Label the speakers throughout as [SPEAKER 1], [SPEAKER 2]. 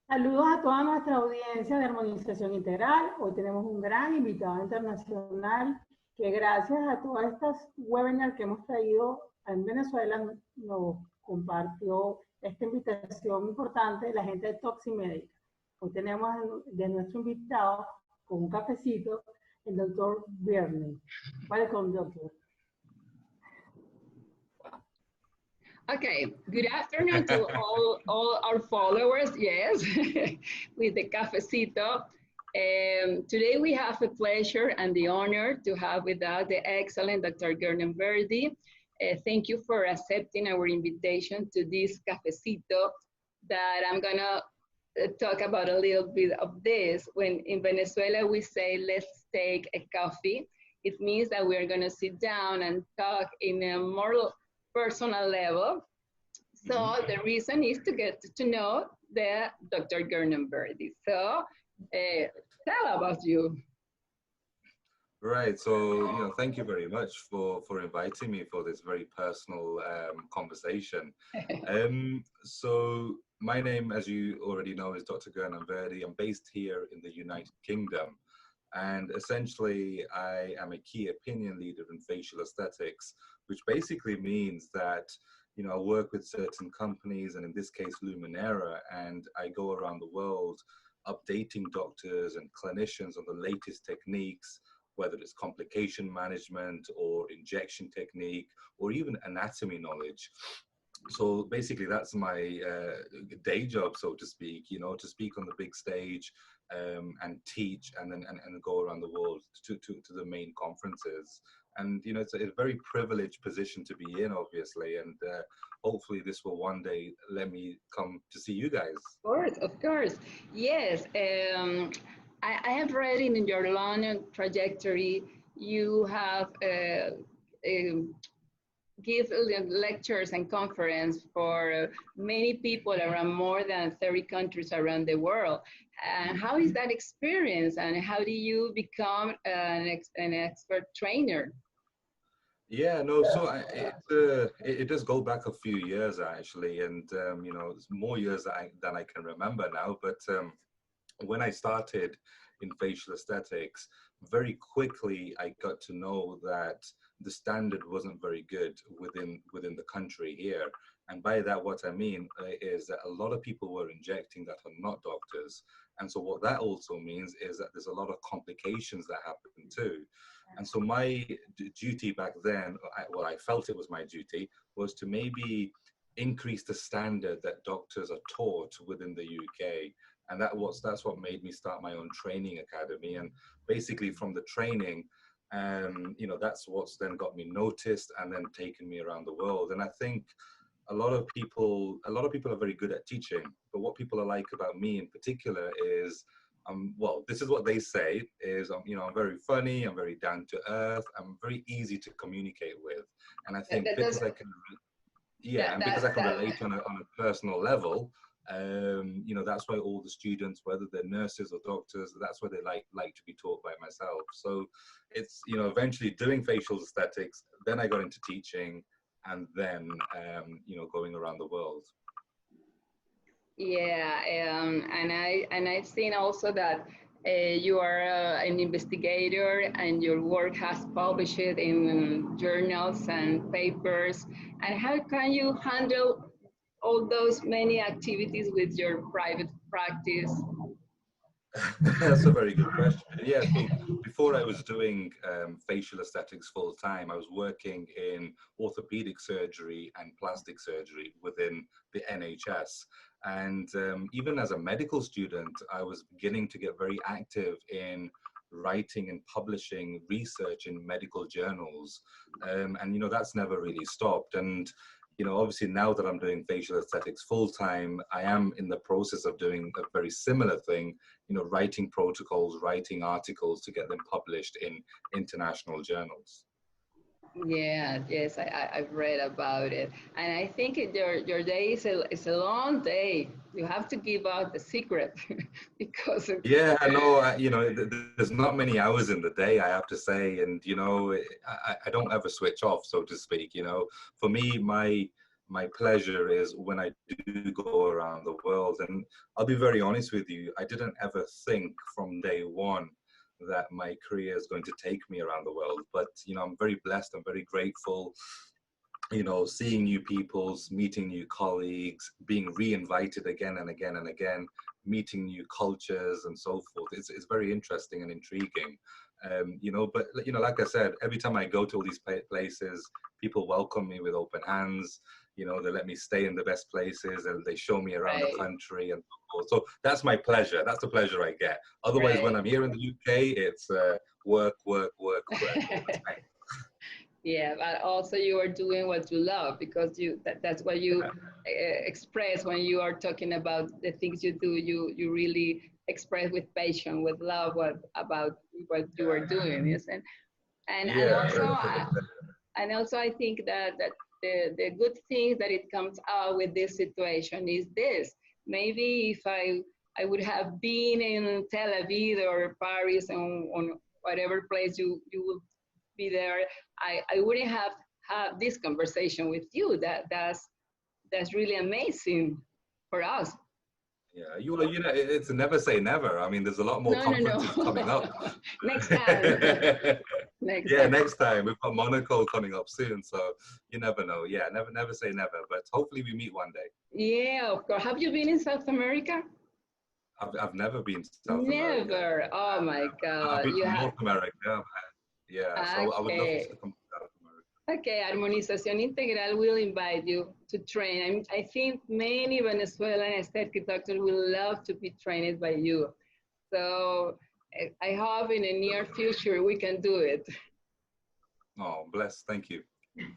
[SPEAKER 1] Saludos a toda nuestra audiencia de armonización integral. Hoy tenemos un gran invitado internacional que gracias a todas estas webinars que hemos traído en Venezuela nos compartió esta invitación importante de la gente de Toximédica. Hoy tenemos de nuestro invitado con un cafecito el doctor Virdi. Welcome, doctor.
[SPEAKER 2] Okay, good afternoon to all our followers, yes, with the Cafecito. Today we have the pleasure and the honor to have with us the excellent Dr. Gurnam Virdi. Thank you for accepting our invitation to this Cafecito that I'm gonna talk about a little bit of this. When in Venezuela we say, let's take a coffee, it means that we're gonna sit down and talk in a more personal level. So the reason is to get to know the Dr. Gurnam Virdi. So tell about you.
[SPEAKER 3] Right, so thank you very much for inviting me for this very personal conversation. So my name, as you already know, is Dr. Gurnam Virdi. I'm based here in the United Kingdom. And essentially, I am a key opinion leader in facial aesthetics, which basically means that, I work with certain companies, and in this case, Luminera, and I go around the world updating doctors and clinicians on the latest techniques, whether it's complication management or injection technique, or even anatomy knowledge. So basically, that's my day job, so to speak, to speak on the big stage and teach and go around the world to the main conferences. And, it's a very privileged position to be in, obviously. And hopefully this will one day let me come to see you guys.
[SPEAKER 2] Of course. Yes. I have read in your long trajectory, you have give lectures and conference for many people around more than 30 countries around the world. And how is that experience, and how do you become an expert trainer?
[SPEAKER 3] Yeah, no, so it does go back a few years actually, and it's more years than I can remember now. But when I started in facial aesthetics, very quickly I got to know that the standard wasn't very good within the country here. And by that, what I mean is that a lot of people were injecting that are not doctors. And so what that also means is that there's a lot of complications that happen too. And so my duty back then, I felt it was my duty, was to maybe increase the standard that doctors are taught within the UK. And that's what made me start my own training academy. And basically from the training, that's what's then got me noticed and then taken me around the world. And I think a lot of people are very good at teaching, but what people are like about me in particular is, this is what they say is, I'm very funny, I'm very down to earth, I'm very easy to communicate with. And I think because I can relate on a personal level, that's why all the students, whether they're nurses or doctors, that's why they like to be taught by myself. So it's, eventually doing facial aesthetics, then I got into teaching, and then, going around the world.
[SPEAKER 2] Yeah, and I've seen also that you are an investigator, and your work has published in journals and papers. And how can you handle all those many activities with your private practice?
[SPEAKER 3] That's a very good question. Yeah, so before I was doing facial aesthetics full time, I was working in orthopedic surgery and plastic surgery within the NHS. And even as a medical student, I was beginning to get very active in writing and publishing research in medical journals. And, that's never really stopped. And obviously now that I'm doing facial aesthetics full time, I am in the process of doing a very similar thing, writing protocols, writing articles to get them published in international journals.
[SPEAKER 2] Yeah, yes, I've read about it. And I think your day is a long day. You have to give out the secret because of...
[SPEAKER 3] Yeah, I know, there's not many hours in the day, I have to say. And, I don't ever switch off, so to speak. For me, my pleasure is when I do go around the world. And I'll be very honest with you, I didn't ever think from day one that my career is going to take me around the world. But, you know, I'm very blessed, I'm very grateful, you know, seeing new peoples, meeting new colleagues, being re-invited again and again and again, meeting new cultures and so forth. It's very interesting and intriguing. You know, but, you know, like I said, every time I go to all these places, people welcome me with open hands. You know, they let me stay in the best places and they show me around the country and so forth. So that's my pleasure. That's the pleasure I get. Otherwise, when I'm here in the UK, it's work, work, work, work all the time.
[SPEAKER 2] Yeah, but also you are doing what you love, because that's what you express when you are talking about the things you do. You really express with passion, with love about what you are doing. Yes, and also I think that the good thing that it comes out with this situation is this. Maybe if I would have been in Tel Aviv or Paris on whatever place you will be there, I wouldn't have had this conversation with you. That's really amazing for us.
[SPEAKER 3] Yeah, you know, it's never say never. I mean, there's a lot more conferences coming up.
[SPEAKER 2] Next time.
[SPEAKER 3] Next time. We've got Monaco coming up soon, so you never know. Yeah, never say never, but hopefully we meet one day.
[SPEAKER 2] Yeah, of course. Have you been in South America?
[SPEAKER 3] I've never been to South America.
[SPEAKER 2] Never. Oh my God.
[SPEAKER 3] I've been to North America. Yeah, so I would love to come to South America.
[SPEAKER 2] Okay, Armonización Integral will invite you to train. I think many Venezuelan aesthetic doctors will love to be trained by you. So I hope in the near future we can do it.
[SPEAKER 3] Oh, bless. Thank you.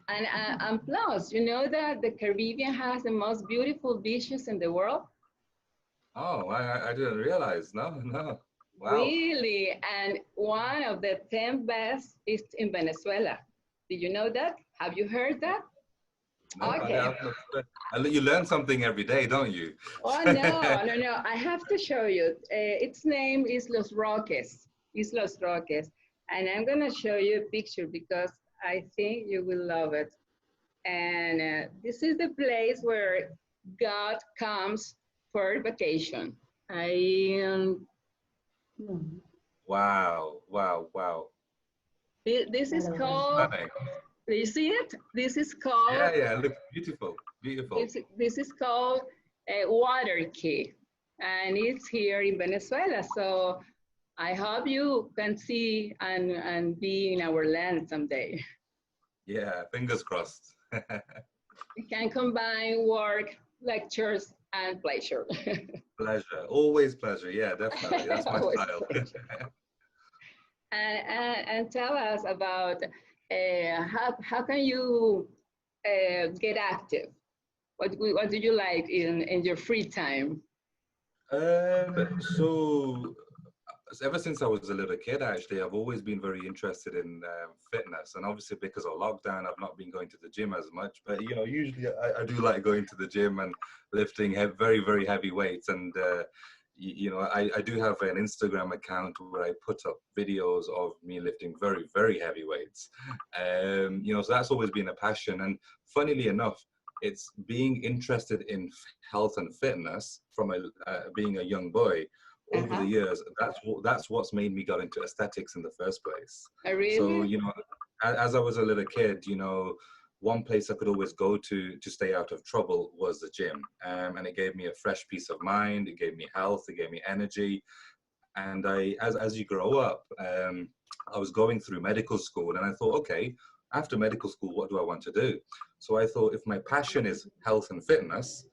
[SPEAKER 2] And plus, you know that the Caribbean has the most beautiful beaches in the world?
[SPEAKER 3] Oh, I didn't realize. No. Wow.
[SPEAKER 2] Really? And one of the 10 best is in Venezuela. Did you know that? Have you heard that?
[SPEAKER 3] No,
[SPEAKER 2] okay.
[SPEAKER 3] You learn something every day, don't you?
[SPEAKER 2] Oh, no. I have to show you. Its name is Los Roques. It's Los Roques. And I'm going to show you a picture because I think you will love it. And this is the place where God comes for vacation.
[SPEAKER 3] Wow.
[SPEAKER 2] This is called, do you see it? This is called...
[SPEAKER 3] Yeah, it looks beautiful.
[SPEAKER 2] This is called a water key, and it's here in Venezuela. So I hope you can see and be in our land someday.
[SPEAKER 3] Yeah, fingers crossed.
[SPEAKER 2] We can combine work, lectures, and pleasure.
[SPEAKER 3] Pleasure, always pleasure. Yeah, definitely. That's my style.
[SPEAKER 2] And tell us about how can you get active? What do you like in your free time?
[SPEAKER 3] So ever since I was a little kid, actually, I've always been very interested in fitness. And obviously because of lockdown, I've not been going to the gym as much. But, you know, usually I do like going to the gym and lifting very, very heavy weights. And, you know, I do have an Instagram account where I put up videos of me lifting very, very heavy weights. You know, so that's always been a passion. And funnily enough, it's being interested in health and fitness from being a young boy. Over the years, that's what's made me go into aesthetics in the first place.
[SPEAKER 2] Oh, really?
[SPEAKER 3] So, you know, as I was a little kid, you know, one place I could always go to stay out of trouble was the gym. And it gave me a fresh peace of mind. It gave me health. It gave me energy. And as you grow up, I was going through medical school and I thought, okay, after medical school, what do I want to do? So I thought, if my passion is health and fitness,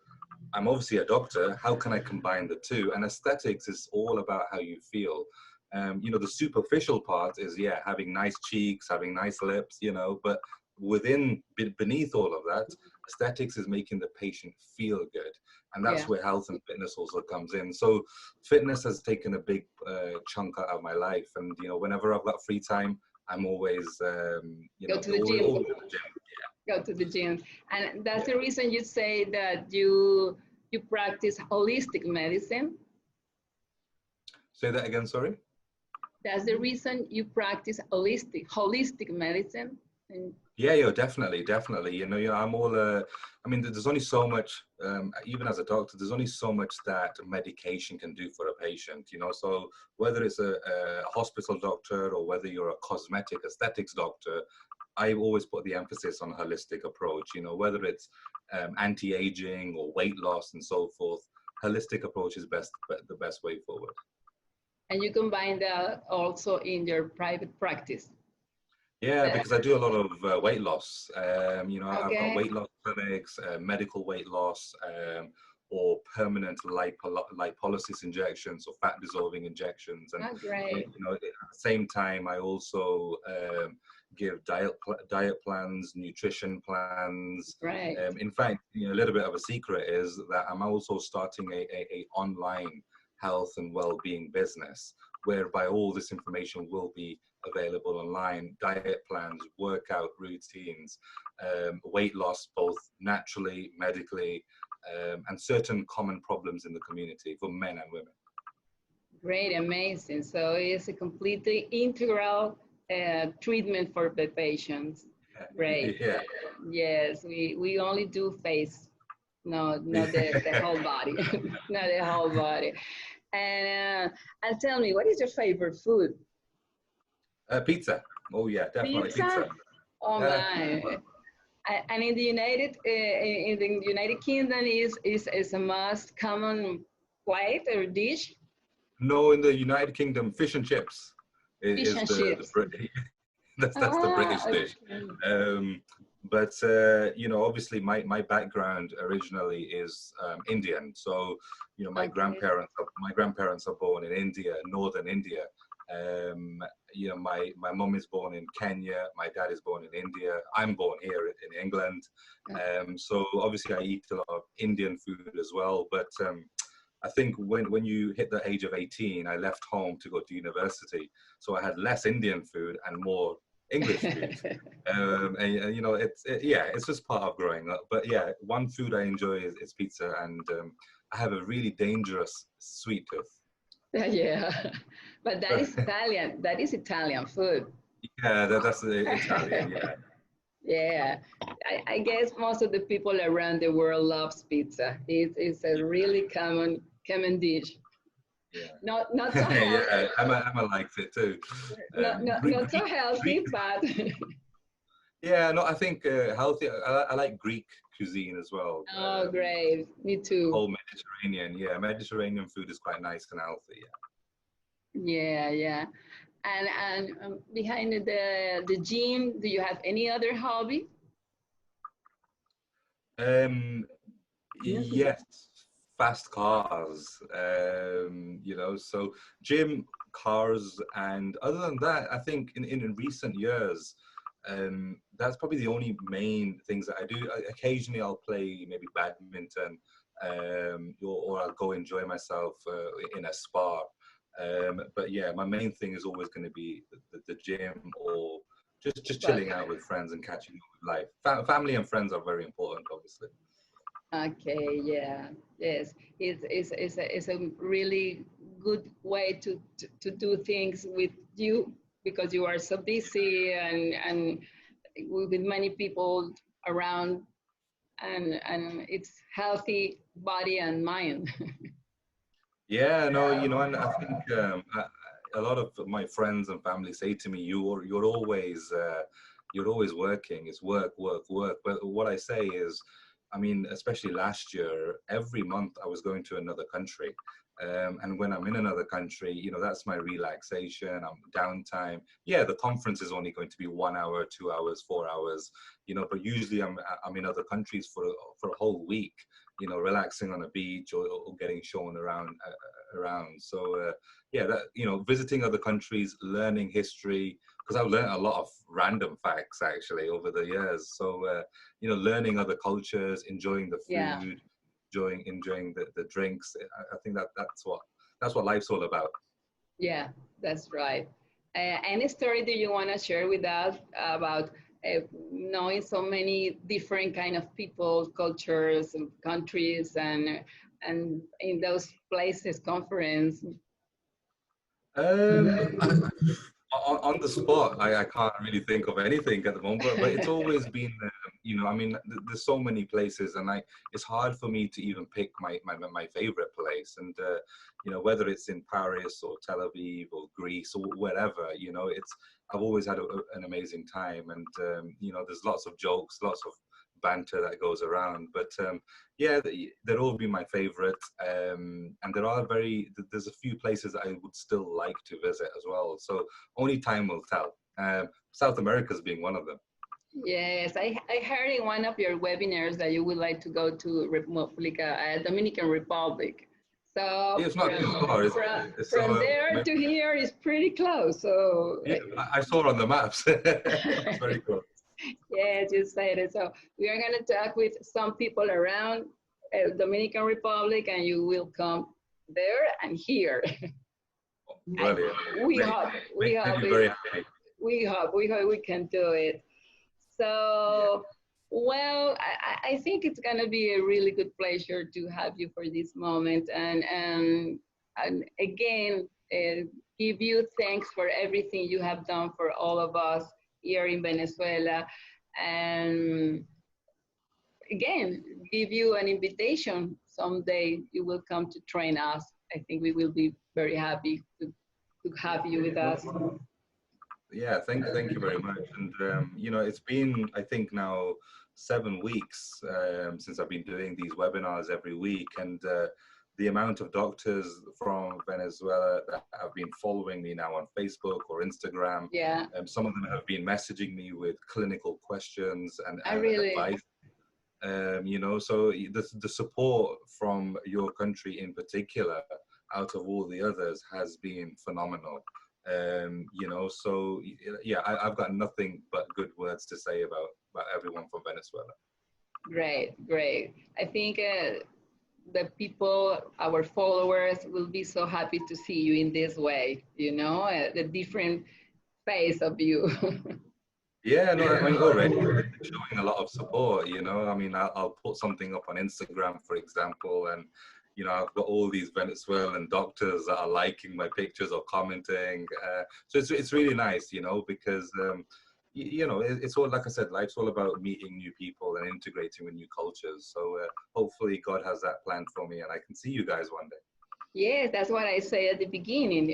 [SPEAKER 3] I'm obviously a doctor, how can I combine the two? And aesthetics is all about how you feel. You know, the superficial part is, yeah, having nice cheeks, having nice lips, you know, but beneath all of that, aesthetics is making the patient feel good. And that's where health and fitness also comes in. So fitness has taken a big chunk out of my life. And, you know, whenever I've got free time, I'm always, you know,
[SPEAKER 2] go to the gym. Go to the gym. And that's the reason you say that you practice holistic medicine?
[SPEAKER 3] Say that again, sorry?
[SPEAKER 2] That's the reason you practice holistic medicine?
[SPEAKER 3] Yeah, definitely. I'm all, I mean, there's only so much, even as a doctor, there's only so much that medication can do for a patient, so whether it's a hospital doctor or whether you're a cosmetic aesthetics doctor, I always put the emphasis on holistic approach, whether it's anti-aging or weight loss and so forth, holistic approach is the best way forward.
[SPEAKER 2] And you combine that also in your private practice?
[SPEAKER 3] Yeah, because I do a lot of weight loss. I've got
[SPEAKER 2] Okay.
[SPEAKER 3] weight loss clinics, medical weight loss, or permanent lipolysis injections or fat dissolving injections. And
[SPEAKER 2] Great.
[SPEAKER 3] at the same time, I also give diet plans, nutrition plans.
[SPEAKER 2] Right.
[SPEAKER 3] In fact, a little bit of a secret is that I'm also starting a online health and well-being business, whereby all this information will be available online: diet plans, workout routines, weight loss, both naturally, medically, and certain common problems in the community for men and women.
[SPEAKER 2] Great, amazing. So it's a completely integral treatment for the patients. Great.
[SPEAKER 3] Yeah.
[SPEAKER 2] Yes, we only do face, not the whole body, not the whole body. And tell me, what is your favorite food?
[SPEAKER 3] Pizza. Oh yeah, definitely pizza.
[SPEAKER 2] Oh my! And in the United Kingdom is a most common plate or dish.
[SPEAKER 3] No, in the United Kingdom, fish and chips
[SPEAKER 2] Fish and chips.
[SPEAKER 3] That's the British dish. But obviously my background originally is Indian. So my grandparents are born in India, northern India. My mom is born in Kenya, my dad is born in India, I'm born here in England. So obviously I eat a lot of Indian food as well, but I think when you hit the age of 18, I left home to go to university, so I had less Indian food and more English food. It's just part of growing up. But yeah, one food I enjoy is pizza, and I have a really dangerous sweet tooth.
[SPEAKER 2] Yeah, but that is Italian. That is Italian food.
[SPEAKER 3] Yeah, that's Italian. Yeah.
[SPEAKER 2] Yeah, I guess most of the people around the world loves pizza. It's a really common dish.
[SPEAKER 3] Yeah.
[SPEAKER 2] Not so healthy.
[SPEAKER 3] Yeah, Emma likes it too.
[SPEAKER 2] Not so healthy, but.
[SPEAKER 3] Yeah, no, I think healthy. I like Greek cuisine as well.
[SPEAKER 2] Oh, great! Me too.
[SPEAKER 3] Whole Mediterranean, yeah, Mediterranean food is quite nice and healthy.
[SPEAKER 2] Yeah. Yeah. And behind the gym, do you have any other hobby?
[SPEAKER 3] Yes, fast cars. So gym, cars, and other than that, I think in recent years, that's probably the only main things that I do. Occasionally, I'll play maybe badminton, or I'll go enjoy myself in a spa. But yeah, my main thing is always going to be the gym, or just chilling out with friends and catching up with life. Family and friends are very important, obviously.
[SPEAKER 2] Okay, yeah, yes, it's a really good way to do things with you, because you are so busy and with many people around, and it's healthy body and mind.
[SPEAKER 3] Yeah, no, and I think a lot of my friends and family say to me, you're always working. It's work. But what I say is, I mean, especially last year, every month I was going to another country. And when I'm in another country, that's my relaxation, I'm downtime. Yeah, the conference is only going to be 1 hour, 2 hours, 4 hours, but usually I'm in other countries for a whole week, relaxing on a beach or getting shown around. So visiting other countries, learning history, because I've learned a lot of random facts actually over the years. So learning other cultures, enjoying the food.
[SPEAKER 2] Yeah.
[SPEAKER 3] Enjoying the drinks. I think that's what life's all about.
[SPEAKER 2] Yeah, that's right. Any story that you want to share with us about knowing so many different kind of people, cultures, and countries, and in those places, conference?
[SPEAKER 3] On the spot, I can't really think of anything at the moment, but it's always been, I mean, there's so many places, and it's hard for me to even pick my favorite place. And, whether it's in Paris or Tel Aviv or Greece or wherever, I've always had an amazing time. And, there's lots of jokes, lots of banter that goes around, but yeah, they'll all be my favorite, and there's a few places that I would still like to visit as well, so only time will tell. South America's being one of them.
[SPEAKER 2] Yes, I heard in one of your webinars that you would like to go to Dominican Republic. So
[SPEAKER 3] yeah, it's not too far.
[SPEAKER 2] From there to here is pretty close. So
[SPEAKER 3] yeah, I saw it on the maps. It's very close.
[SPEAKER 2] Yes, you said it. So we are going to talk with some people around Dominican Republic, and you will come there and here.
[SPEAKER 3] Brilliant.
[SPEAKER 2] We hope we can do it. So, well, I think it's going to be a really good pleasure to have you for this moment, and again, give you thanks for everything you have done for all of us here in Venezuela, and again, give you an invitation. Someday you will come to train us. I think we will be very happy to have you with us.
[SPEAKER 3] Yeah, thank you very much. And it's been, I think now 7 weeks since I've been doing these webinars every week, and the amount of doctors from Venezuela that have been following me now on Facebook or Instagram.
[SPEAKER 2] Yeah.
[SPEAKER 3] Some of them have been messaging me with clinical questions and
[SPEAKER 2] really?
[SPEAKER 3] advice. So the support from your country in particular, out of all the others, has been phenomenal. So yeah, I've got nothing but good words to say about everyone from Venezuela.
[SPEAKER 2] Great. I think the people, our followers, will be so happy to see you in this way, the different face of you.
[SPEAKER 3] Yeah, no, I mean, already showing a lot of support, I mean, I'll put something up on Instagram, for example, and, I've got all these Venezuelan doctors that are liking my pictures or commenting. So it's really nice, because, it's all, like I said, life's all about meeting new people and integrating with new cultures. So hopefully God has that planned for me and I can see you guys one day.
[SPEAKER 2] Yes, that's what I say at the beginning.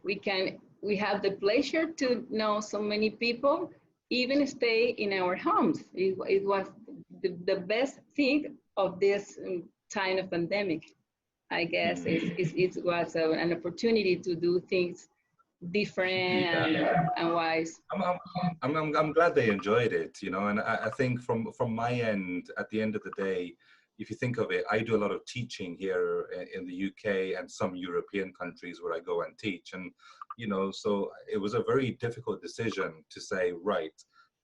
[SPEAKER 2] We have the pleasure to know so many people, even stay in our homes. It was the best thing of this time of pandemic, I guess. It was an opportunity to do things different and wise.
[SPEAKER 3] I'm glad they enjoyed it, and I think from my end, at the end of the day, if you think of it, I do a lot of teaching here in the UK and some European countries where I go and teach. And, so it was a very difficult decision to say, right,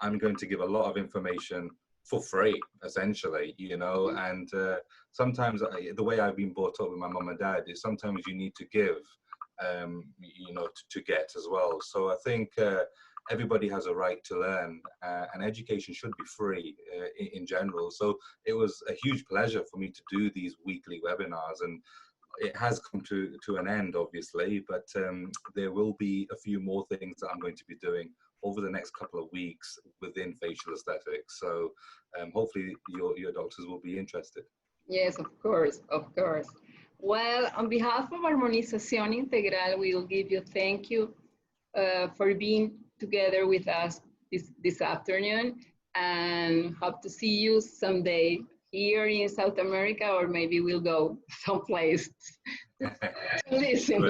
[SPEAKER 3] I'm going to give a lot of information for free, essentially, and sometimes the way I've been brought up with my mum and dad is sometimes you need to give, to get as well. So I think everybody has a right to learn, and education should be free in general. So it was a huge pleasure for me to do these weekly webinars, and it has come to an end, obviously, but there will be a few more things that I'm going to be doing over the next couple of weeks within facial aesthetics. So hopefully your doctors will be interested.
[SPEAKER 2] Yes, of course. Well, on behalf of Armonización Integral, we will give you thank you for being together with us this afternoon, and hope to see you someday here in South America, or maybe we'll go someplace to listen.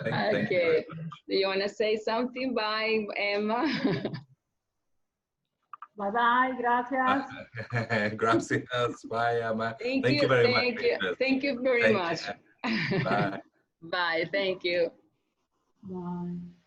[SPEAKER 2] Okay. Do you want to say something? Bye, Emma.
[SPEAKER 1] Bye-bye. Gracias.
[SPEAKER 3] Gracias. Bye, Emma.
[SPEAKER 2] Thank you very much. Thank you very much.
[SPEAKER 3] Bye.
[SPEAKER 2] Bye. Thank you.
[SPEAKER 1] Bye.